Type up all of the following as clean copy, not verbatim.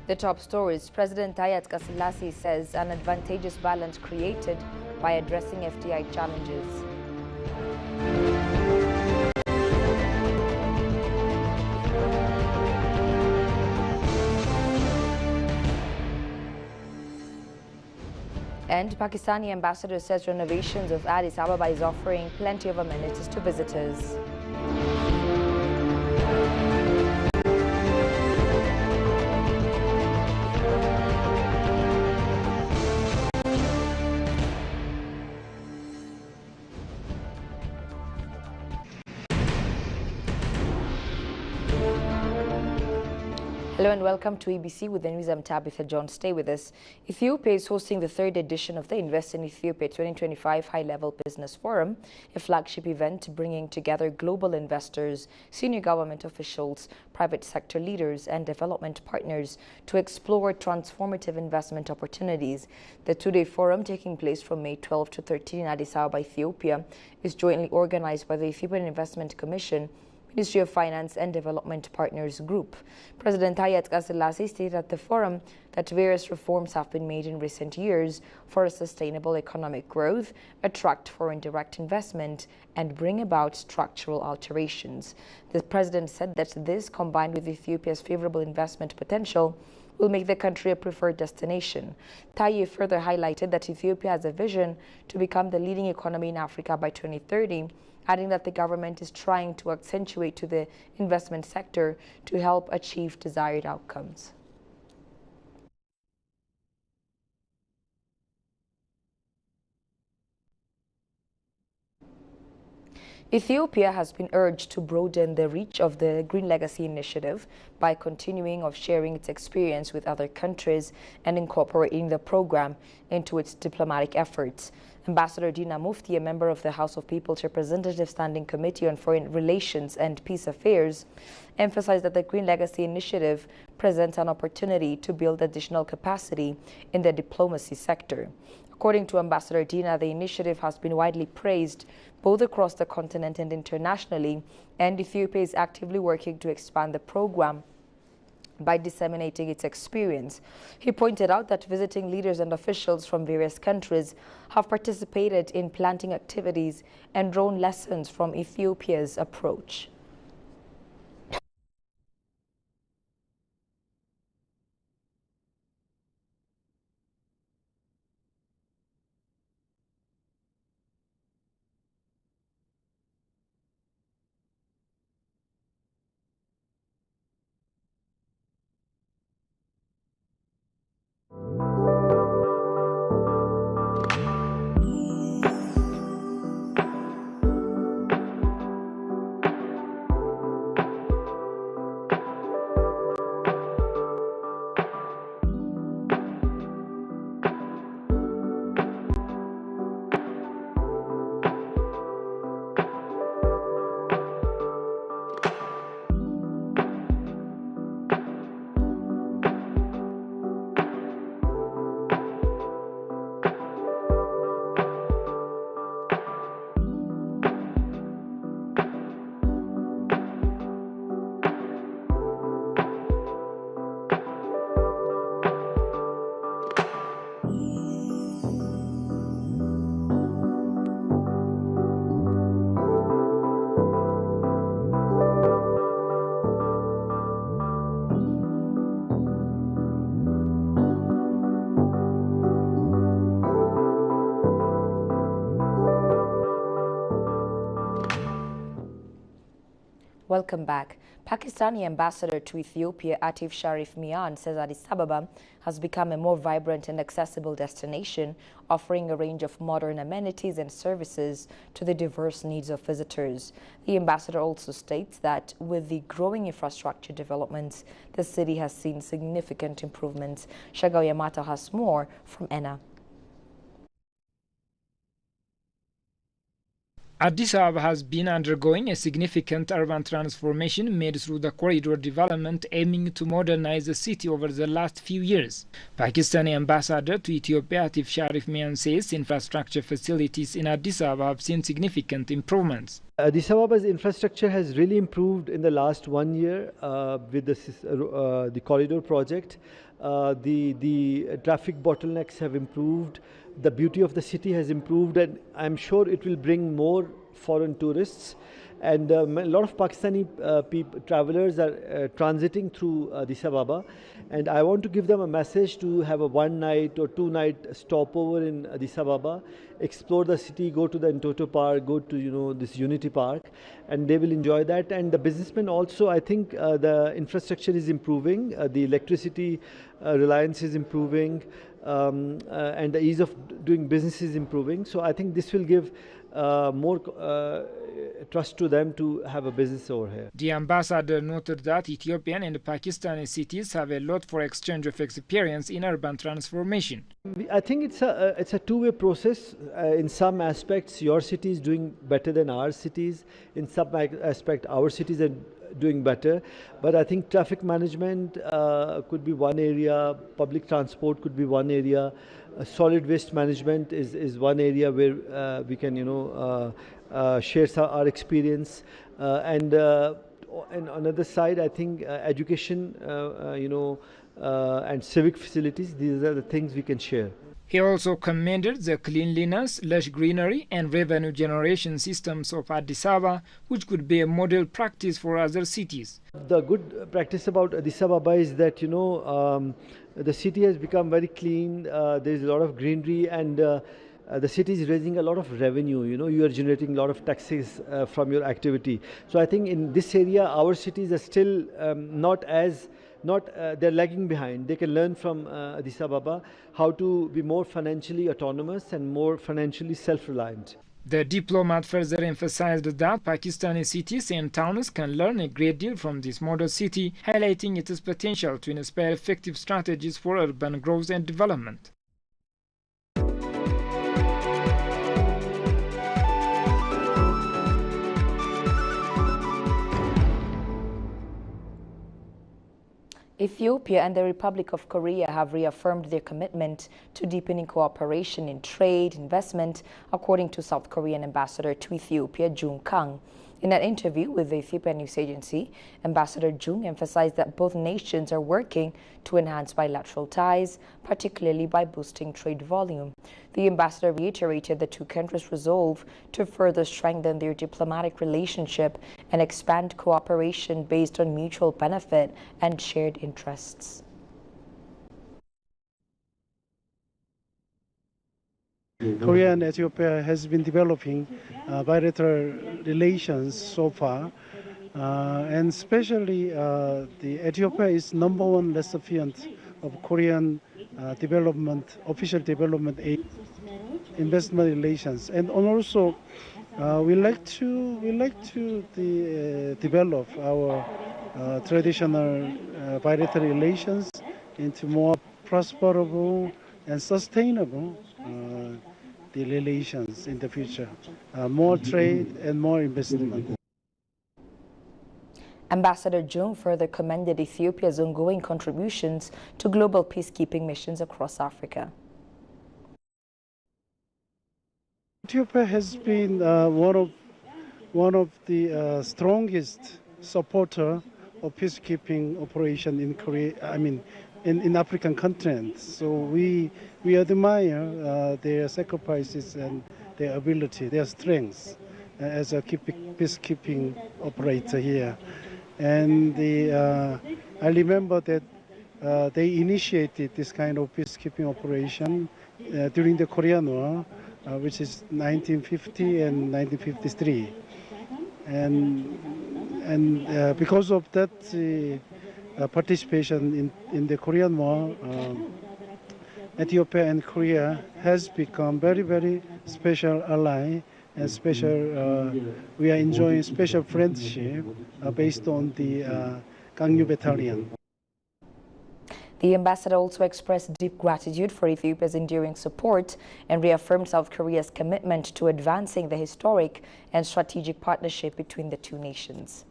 The top stories: President Taye Atske-Selassie says an advantageous balance created by addressing FDI challenges. And Pakistani ambassador says renovations of Addis Ababa is offering plenty of amenities to visitors. Hello and welcome to ABC with the news. I'm Tabitha John. Stay with us. Ethiopia is hosting the third edition of the Invest in Ethiopia 2025 High-Level Business Forum, a flagship event bringing together global investors, senior government officials, private sector leaders and development partners to explore transformative investment opportunities. The two-day forum, taking place from May 12 to 13 in Addis Ababa, Ethiopia, is jointly organized by the Ethiopian Investment Commission, Ministry of Finance and Development Partners Group. President Taye Atske-Selassie stated at the forum that various reforms have been made in recent years for a sustainable economic growth, attract foreign direct investment, and bring about structural alterations. The president said that this, combined with Ethiopia's favorable investment potential, will make the country a preferred destination. Taye further highlighted that Ethiopia has a vision to become the leading economy in Africa by 2030, adding that the government is trying to accentuate to the investment sector to help achieve desired outcomes. Ethiopia has been urged to broaden the reach of the Green Legacy Initiative by continuing of sharing its experience with other countries and incorporating the program into its diplomatic efforts. Ambassador Dina Mufti, a member of the House of People's Representative Standing Committee on Foreign Relations and Peace Affairs, emphasized that the Green Legacy Initiative presents an opportunity to build additional capacity in the diplomacy sector. According to Ambassador Dina, the initiative has been widely praised both across the continent and internationally, and Ethiopia is actively working to expand the program by disseminating its experience. He pointed out that visiting leaders and officials from various countries have participated in planting activities and drawn lessons from Ethiopia's approach. Welcome back. Pakistani ambassador to Ethiopia Atif Sharif Mian says Addis Ababa has become a more vibrant and accessible destination, offering a range of modern amenities and services to the diverse needs of visitors. The ambassador also states that with the growing infrastructure developments, the city has seen significant improvements. Shagao Yamata has more from ENA. Addis Ababa has been undergoing a significant urban transformation made through the corridor development aiming to modernize the city over the last few years. Pakistani ambassador to Ethiopia Atif Sharif Mian says infrastructure facilities in Addis Ababa have seen significant improvements. Addis Ababa's infrastructure has really improved in the last 1 year with the corridor project. The traffic bottlenecks have improved, the beauty of the city has improved, and I'm sure it will bring more foreign tourists. And a lot of Pakistani travelers are transiting through Addis Ababa, and I want to give them a message to have a 1 night or 2 night stopover in Addis Ababa, explore the city, go to the Ntoto Park, go to this Unity Park, and they will enjoy that. And the businessmen also, I think the infrastructure is improving, the electricity reliance is improving, and the ease of doing business is improving. So I think this will give more trust to them to have a business over here. The ambassador noted that Ethiopian and Pakistani cities have a lot for exchange of experience in urban transformation. I think it's a two-way process. In some aspects, your city is doing better than our cities. In some aspect, our cities are doing better. But I think traffic management could be one area, public transport could be one area, solid waste management is one area where we can share our experience, and on the other side, I think education, and civic facilities, these are the things we can share. He also commended the cleanliness, lush greenery and revenue generation systems of Addis Ababa, which could be a model practice for other cities. The good practice about Addis Ababa is that, the city has become very clean, there is a lot of greenery, and the city is raising a lot of revenue. You are generating a lot of taxes from your activity. So I think in this area, our cities are still they're lagging behind. They can learn from Addis Ababa how to be more financially autonomous and more financially self-reliant. The diplomat further emphasized that Pakistani cities and towns can learn a great deal from this model city, highlighting its potential to inspire effective strategies for urban growth and development. Ethiopia and the Republic of Korea have reaffirmed their commitment to deepening cooperation in trade, investment, according to South Korean Ambassador to Ethiopia, Jung Kang. In an interview with the Ethiopian news agency, Ambassador Jung emphasized that both nations are working to enhance bilateral ties, particularly by boosting trade volume. The ambassador reiterated the two countries' resolve to further strengthen their diplomatic relationship and expand cooperation based on mutual benefit and shared interests. Korea and Ethiopia has been developing bilateral relations so far, and especially the Ethiopia is #1 recipient of Korean official development aid, investment relations, and also we like to develop our traditional bilateral relations into more prosperable and sustainable the relations in the future, more trade and more investment. Ambassador Jung further commended Ethiopia's ongoing contributions to global peacekeeping missions across Africa. Ethiopia has been one of the strongest supporter of peacekeeping operation in Korea. In African continent. So we admire their sacrifices and their ability, their strengths as a peacekeeping operator here. And I remember that they initiated this kind of peacekeeping operation during the Korean War, which is 1950 and 1953. And because of that participation in the Korean War, Ethiopia and Korea has become very, very special ally, and we are enjoying special friendship based on the Gangnew Battalion. The ambassador also expressed deep gratitude for Ethiopia's enduring support and reaffirmed South Korea's commitment to advancing the historic and strategic partnership between the two nations.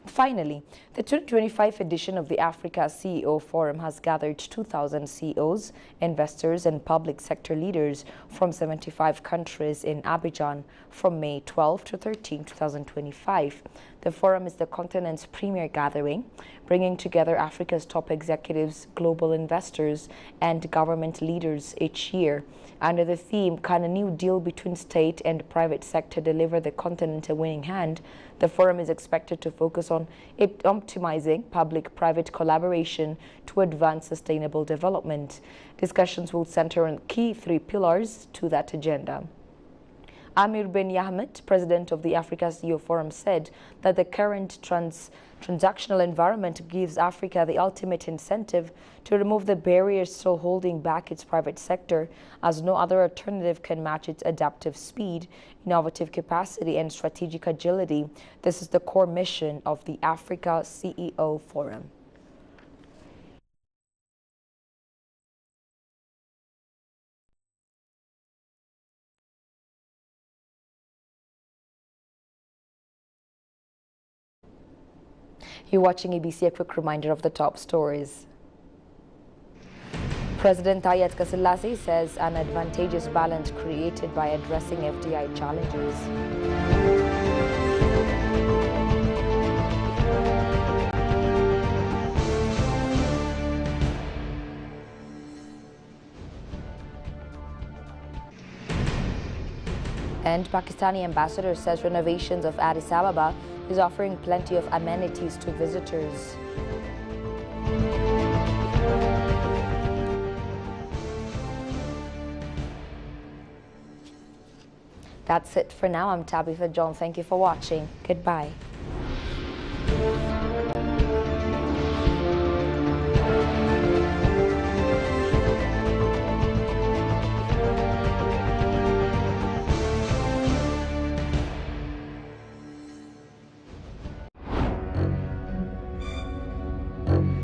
Finally, the 2025 edition of the Africa CEO Forum has gathered 2,000 CEOs, investors and public sector leaders from 75 countries in Abidjan from May 12 to 13, 2025. The forum is the continent's premier gathering, bringing together Africa's top executives, global investors and government leaders each year. Under the theme, "Can a new deal between state and private sector deliver the continent a winning hand?" the forum is expected to focus on optimizing public-private collaboration to advance sustainable development. Discussions will center on key 3 pillars to that agenda. Amir bin Yahmet, president of the Africa CEO Forum, said that the current transactional environment gives Africa the ultimate incentive to remove the barriers still holding back its private sector, as no other alternative can match its adaptive speed, innovative capacity and strategic agility. This is the core mission of the Africa CEO Forum. You're watching ABC. A quick reminder of the top stories. President Taye Atske-Selassie says an advantageous balance created by addressing FDI challenges. And Pakistani ambassador says renovations of Addis Ababa is offering plenty of amenities to visitors. That's it for now. I'm Tabitha John. Thank you for watching. Goodbye.